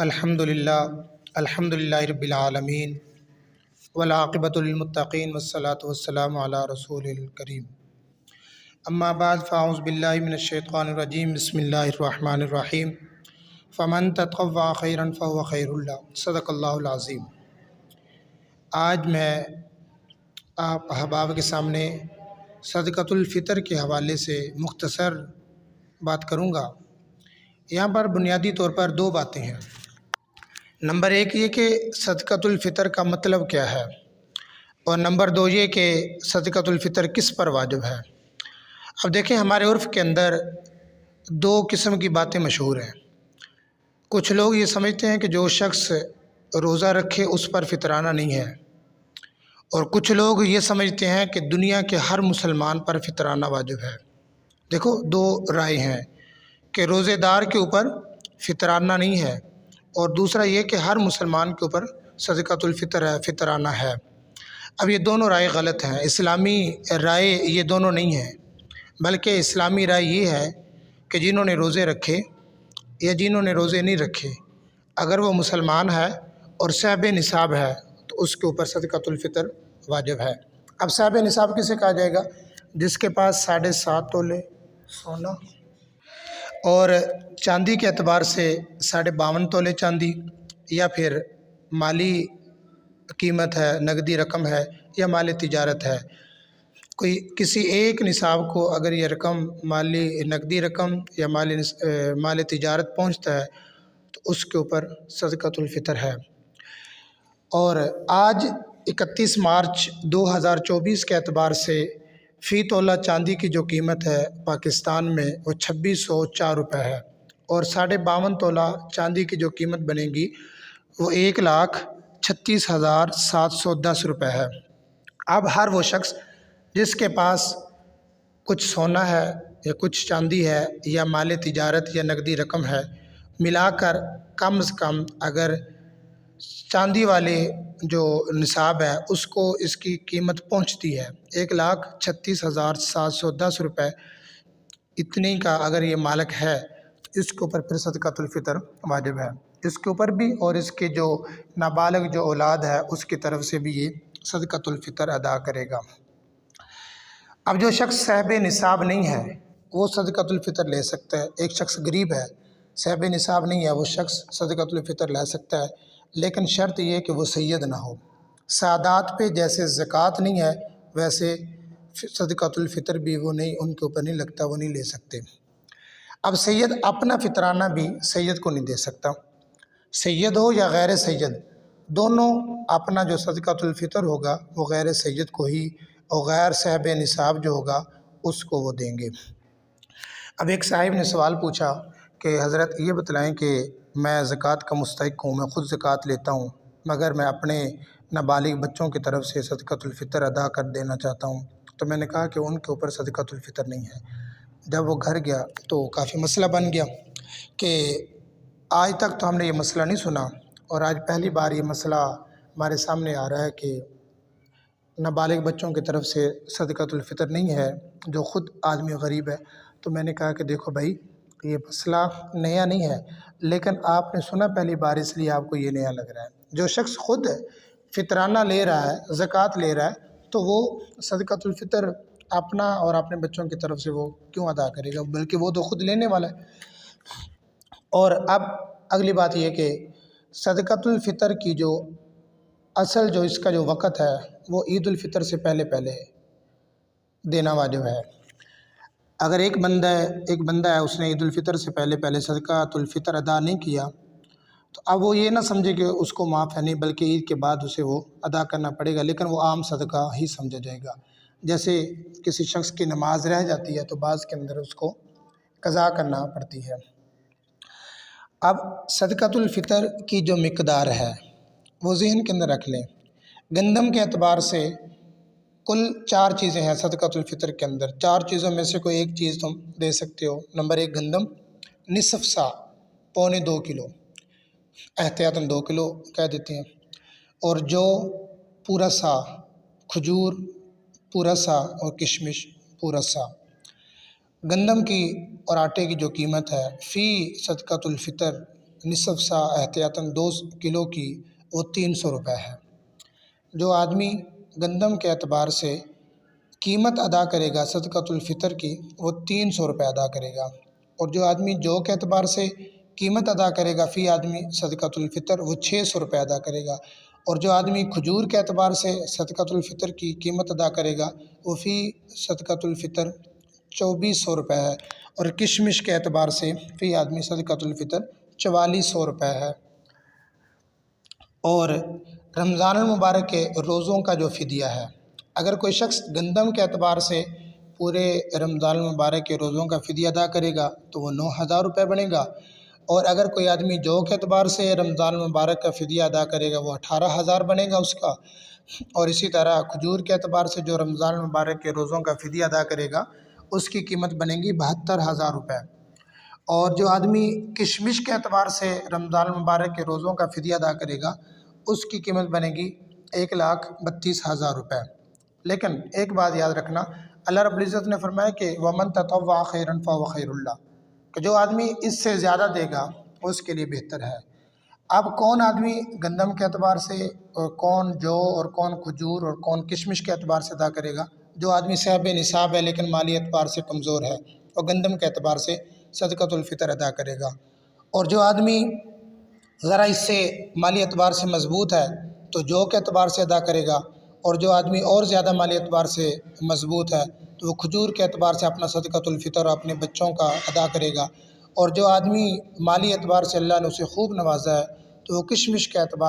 الحمدللہ رب العالمین والعاقبۃ للمتقین والصلاۃ والسلام علی رسول الکریم اما بعد فاعوذ باللہ من الشیطان الرجیم بسم اللہ الرحمن الرحیم فمن تطوع خیرا فهو خیر اللہ صدق اللہ العظیم۔ آج میں آپ احباب کے سامنے صدقۃ الفطر کے حوالے سے مختصر بات کروں گا۔ یہاں پر بنیادی طور پر دو باتیں ہیں۔ نمبر ایک یہ کہ صدقۃ الفطر کا مطلب کیا ہے، اور نمبر دو یہ کہ صدقۃ الفطر کس پر واجب ہے۔ اب دیکھیں، ہمارے عرف کے اندر دو قسم کی باتیں مشہور ہیں۔ کچھ لوگ یہ سمجھتے ہیں کہ جو شخص روزہ رکھے اس پر فطرانہ نہیں ہے، اور کچھ لوگ یہ سمجھتے ہیں کہ دنیا کے ہر مسلمان پر فطرانہ واجب ہے۔ دیکھو، دو رائے ہیں کہ روزے دار کے اوپر فطرانہ نہیں ہے، اور دوسرا یہ کہ ہر مسلمان کے اوپر صدقۃ الفطر ہے، فطرانہ ہے۔ اب یہ دونوں رائے غلط ہیں۔ اسلامی رائے یہ دونوں نہیں ہیں، بلکہ اسلامی رائے یہ ہے کہ جنہوں نے روزے رکھے یا جنہوں نے روزے نہیں رکھے، اگر وہ مسلمان ہے اور صاحب نصاب ہے تو اس کے اوپر صدقۃ الفطر واجب ہے۔ اب صاحب نصاب کسے کہا جائے گا؟ جس کے پاس 7.5 تولے سونا اور چاندی کے اعتبار سے 52.5 تولے چاندی، یا پھر مالی قیمت ہے، نقدی رقم ہے، یا مال تجارت ہے۔ کوئی کسی ایک نصاب کو اگر یہ رقم مالی نقدی رقم یا مال تجارت پہنچتا ہے تو اس کے اوپر صدقۃ الفطر ہے۔ اور آج 31 مارچ 2024 کے اعتبار سے فی تولہ چاندی کی جو قیمت ہے پاکستان میں وہ 2604 روپے ہے، اور 52.5 تولہ چاندی کی جو قیمت بنے گی وہ 1,36,710 روپے ہے۔ اب ہر وہ شخص جس کے پاس کچھ سونا ہے یا کچھ چاندی ہے یا مال تجارت یا نقدی رقم ہے، ملا کر کم از کم اگر چاندی والے جو نصاب ہے اس کو اس کی قیمت پہنچتی ہے 1,36,710 روپے، اتنی کا اگر یہ مالک ہے تو اس کے اوپر پھر صدقۃ الفطر واجب ہے۔ اس کے اوپر بھی اور اس کے جو نابالغ جو اولاد ہے اس کی طرف سے بھی یہ صدقۃ الفطر ادا کرے گا۔ اب جو شخص صاحب نصاب نہیں ہے وہ صدقۃ الفطر لے سکتا ہے۔ ایک شخص غریب ہے، صاحب نصاب نہیں ہے، وہ شخص صدقۃ الفطر لے سکتا ہے، لیکن شرط یہ کہ وہ سید نہ ہو۔ سادات پہ جیسے زکوٰۃ نہیں ہے ویسے صدقۃ الفطر بھی وہ نہیں، ان کے اوپر نہیں لگتا، وہ نہیں لے سکتے۔ اب سید اپنا فطرانہ بھی سید کو نہیں دے سکتا۔ سید ہو یا غیر سید، دونوں اپنا جو صدقۃ الفطر ہوگا وہ غیر سید کو ہی، اور غیر صاحب نصاب جو ہوگا اس کو وہ دیں گے۔ اب ایک صاحب نے سوال پوچھا کہ حضرت یہ بتلائیں کہ میں زکوٰۃ کا مستحق ہوں، میں خود زکوٰۃ لیتا ہوں، مگر میں اپنے نابالغ بچوں کی طرف سے صدقۃ الفطر ادا کر دینا چاہتا ہوں۔ تو میں نے کہا کہ ان کے اوپر صدقۃ الفطر نہیں ہے۔ جب وہ گھر گیا تو کافی مسئلہ بن گیا کہ آج تک تو ہم نے یہ مسئلہ نہیں سنا، اور آج پہلی بار یہ مسئلہ ہمارے سامنے آ رہا ہے کہ نابالغ بچوں کی طرف سے صدقۃ الفطر نہیں ہے جو خود آدمی غریب ہے۔ تو میں نے کہا کہ دیکھو بھائی، یہ مسئلہ نیا نہیں ہے، لیکن آپ نے سنا پہلی بار اس لیے آپ کو یہ نیا لگ رہا ہے۔ جو شخص خود فطرانہ لے رہا ہے، زکوٰۃ لے رہا ہے، تو وہ صدقۃ الفطر اپنا اور اپنے بچوں کی طرف سے وہ کیوں ادا کرے گا، بلکہ وہ تو خود لینے والا ہے۔ اور اب اگلی بات یہ کہ صدقۃ الفطر کی جو اصل جو اس کا جو وقت ہے وہ عید الفطر سے پہلے دینا واجب ہے۔ اگر ایک بندہ ہے اس نے عید الفطر سے پہلے صدقۃ الفطر ادا نہیں کیا تو اب وہ یہ نہ سمجھے کہ اس کو معاف ہے، نہیں بلکہ عید کے بعد اسے وہ ادا کرنا پڑے گا، لیکن وہ عام صدقہ ہی سمجھا جائے گا۔ جیسے کسی شخص کی نماز رہ جاتی ہے تو بعض کے اندر اس کو قضا کرنا پڑتی ہے۔ اب صدقۃ الفطر کی جو مقدار ہے وہ ذہن کے اندر رکھ لیں۔ گندم کے اعتبار سے کل 4 چیزیں ہیں صدقۃ الفطر کے اندر۔ 4 چیزوں میں سے کوئی ایک چیز تم دے سکتے ہو۔ نمبر 1 گندم، نصف سا، 1.25 کلو، احتیاطاً 2 کلو کہہ دیتے ہیں، اور جو پورا سا، کھجور پورا سا، اور کشمش پورا سا۔ گندم کی اور آٹے کی جو قیمت ہے فی صدقۃ الفطر نصف سا احتیاطاً 2 کلو کی وہ 300 روپے ہے۔ جو آدمی گندم کے اعتبار سے قیمت ادا کرے گا صدقۃ الفطر کی، وہ 300 روپے ادا کرے گا، اور جو آدمی جو کے اعتبار سے قیمت ادا کرے گا فی آدمی صدقۃ الفطر، وہ 600 روپے ادا کرے گا، اور جو آدمی کھجور کے اعتبار سے صدقۃ الفطر کی قیمت ادا کرے گا وہ فی صدقۃ الفطر 2400 روپے ہے، اور کشمش کے اعتبار سے فی آدمی صدقۃ الفطر 4400 روپے ہے۔ اور رمضان المبارک کے روزوں کا جو فدیہ ہے، اگر کوئی شخص گندم کے اعتبار سے پورے رمضان المبارک کے روزوں کا فدیہ ادا کرے گا تو وہ 9000 روپے بنے گا، اور اگر کوئی آدمی جو کے اعتبار سے رمضان المبارک کا فدیہ ادا کرے گا وہ 18000 بنے گا اس کا، اور اسی طرح کھجور کے اعتبار سے جو رمضان المبارک کے روزوں کا فدیہ ادا کرے گا اس کی قیمت بنے گی 72000 روپے، اور جو آدمی کشمش کے اعتبار سے رمضان المبارک کے روزوں کا فدیہ ادا کرے گا اس کی قیمت بنے گی 1,32,000 روپے۔ لیکن ایک بات یاد رکھنا، اللہ رب العزت نے فرمایا کہ وَمَن تَطَوَّعَ خَيْرًا فَهُوَ خَيْرٌ لَهُ، کہ جو آدمی اس سے زیادہ دے گا اس کے لیے بہتر ہے۔ اب کون آدمی گندم کے اعتبار سے، اور کون جو، اور کون کھجور، اور کون کشمش کے اعتبار سے ادا کرے گا؟ جو آدمی صاحب نصاب ہے لیکن مالی اعتبار سے کمزور ہے اور گندم کے اعتبار سے صدقۃ الفطر ادا کرے گا، اور جو آدمی ذرا اس سے مالی اعتبار سے مضبوط ہے تو جو کے اعتبار سے ادا کرے گا، اور جو آدمی اور زیادہ مالی اعتبار سے مضبوط ہے تو وہ کھجور کے اعتبار سے اپنا صدقۃ الفطر اپنے بچوں کا ادا کرے گا، اور جو آدمی مالی اعتبار سے اللہ نے اسے خوب نوازا ہے تو وہ کشمش کے اعتبار